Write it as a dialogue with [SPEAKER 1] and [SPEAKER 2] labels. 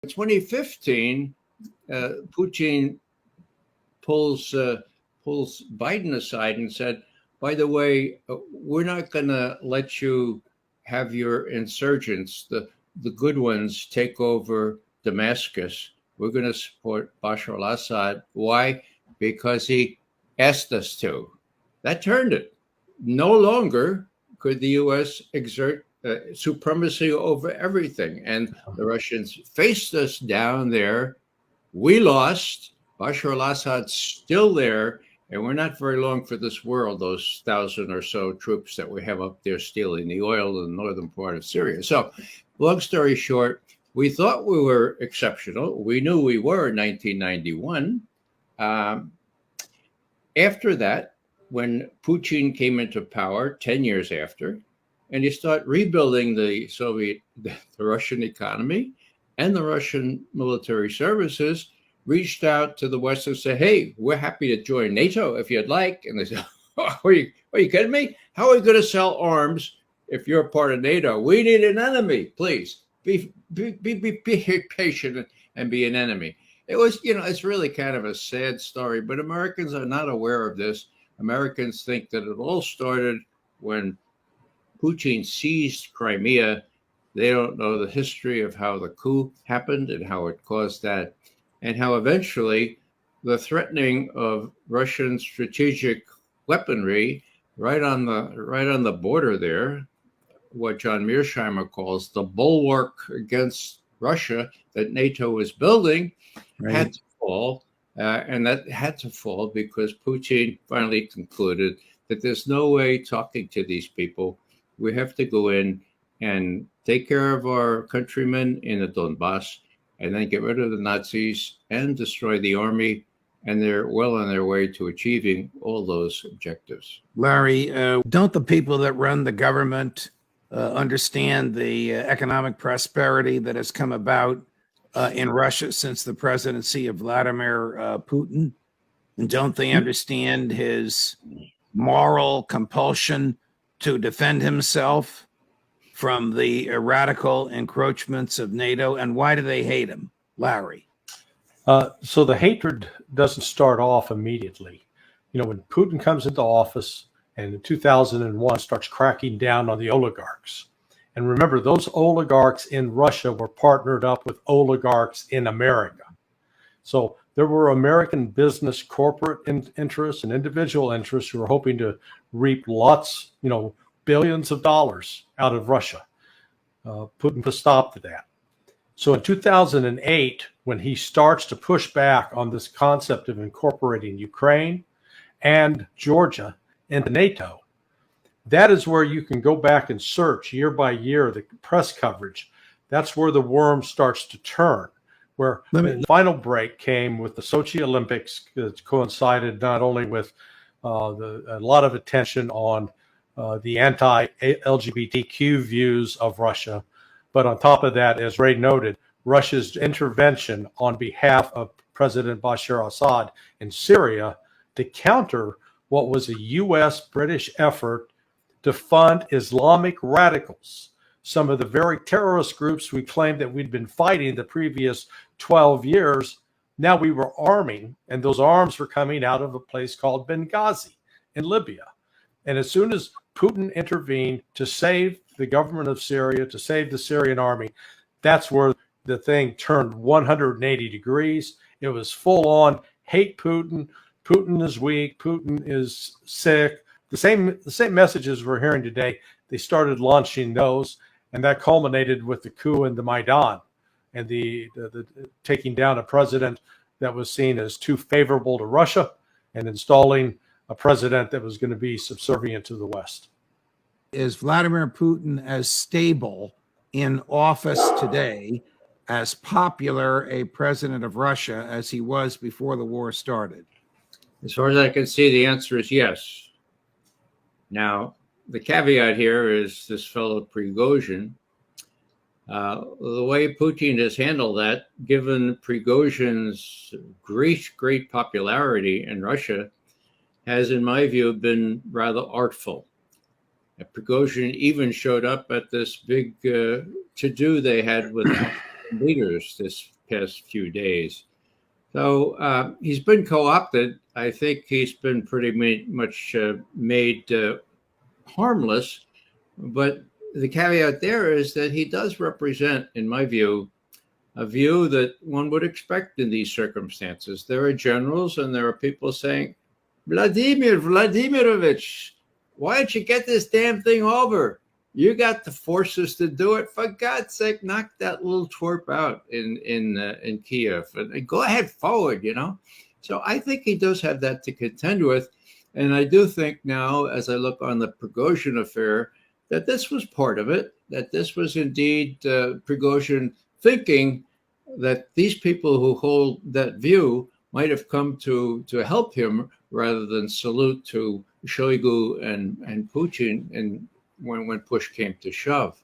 [SPEAKER 1] 2015, Putin pulls Biden aside and said, "By the way, we're not going to let you have your insurgents, the good ones, take over Damascus. We're going to support Bashar al-Assad." Why? Because he asked us to. That turned it. No longer could the U.S. exert supremacy over everything, and the Russians faced us down there. We lost. Bashar al-Assad's still there, and we're not very long for this world, those 1,000 or so troops that we have up there stealing the oil in the northern part of Syria. So, long story short, we thought we were exceptional. We knew we were in 1991. After that, when Putin came into power 10 years after, and he started rebuilding the Russian economy and the Russian military services, reached out to the West and said, "Hey, we're happy to join NATO if you'd like." And they said, are you kidding me? How are we going to sell arms if you're a part of NATO? We need an enemy. Please be patient and be an enemy. It was, it's really kind of a sad story, but Americans are not aware of this. Americans think that it all started when Putin seized Crimea. They don't know the history of how the coup happened and how it caused that, and how eventually the threatening of Russian strategic weaponry right on the border there, what John Mearsheimer calls the bulwark against Russia that NATO was building, right, had to fall. And that had to fall because Putin finally concluded that there's no way talking to these people. We have to go in and take care of our countrymen in the Donbass and then get rid of the Nazis and destroy the army. And they're well on their way to achieving all those objectives.
[SPEAKER 2] Larry, don't the people that run the government understand the economic prosperity that has come about in Russia since the presidency of Vladimir Putin? And don't they understand his moral compulsion to defend himself from the radical encroachments of NATO? And why do they hate him, Larry?
[SPEAKER 3] So the hatred doesn't start off immediately. When Putin comes into office and in 2001 starts cracking down on the oligarchs. And remember, those oligarchs in Russia were partnered up with oligarchs in America. So there were American business corporate interests and individual interests who were hoping to reap lots, billions of dollars out of Russia. Putin put a stop to that. So in 2008, when he starts to push back on this concept of incorporating Ukraine and Georgia into NATO, that is where you can go back and search year by year the press coverage. That's where the worm starts to turn, where the final break came with the Sochi Olympics that coincided not only with a lot of attention on the anti-LGBTQ views of Russia, but on top of that, as Ray noted, Russia's intervention on behalf of President Bashar al-Assad in Syria to counter what was a U.S.-British effort to fund Islamic radicals, some of the very terrorist groups we claimed that we'd been fighting the previous 12 years. Now we were arming, and those arms were coming out of a place called Benghazi in Libya. And as soon as Putin intervened to save the government of Syria, to save the Syrian army, that's where the thing turned 180 degrees. It was full on hate Putin. Putin is weak. Putin is sick. The same messages we're hearing today, they started launching those, and that culminated with the coup in the Maidan and the taking down a president that was seen as too favorable to Russia and installing a president that was going to be subservient to the West.
[SPEAKER 2] Is Vladimir Putin as stable in office today, as popular a president of Russia as he was before the war started?
[SPEAKER 1] As far as I can see, the answer is yes. Now, the caveat here is this fellow Prigozhin. The way Putin has handled that, given Prigozhin's great popularity in Russia, has, in my view, been rather artful. Prigozhin even showed up at this big to-do they had with leaders this past few days. So he's been co-opted. I think he's been pretty much made harmless. But the caveat there is that he does represent, in my view, a view that one would expect in these circumstances. There are generals and there are people saying, Vladimir Vladimirovich, why don't you get this damn thing over? You got the forces to do it. For God's sake, knock that little twerp out in Kiev and go ahead forward, you know? So I think he does have that to contend with. And I do think now, as I look on the Prigozhin affair, that this was part of it, that this was indeed Prigozhin thinking that these people who hold that view might have come to help him rather than salute to Shoigu and Putin and when push came to shove.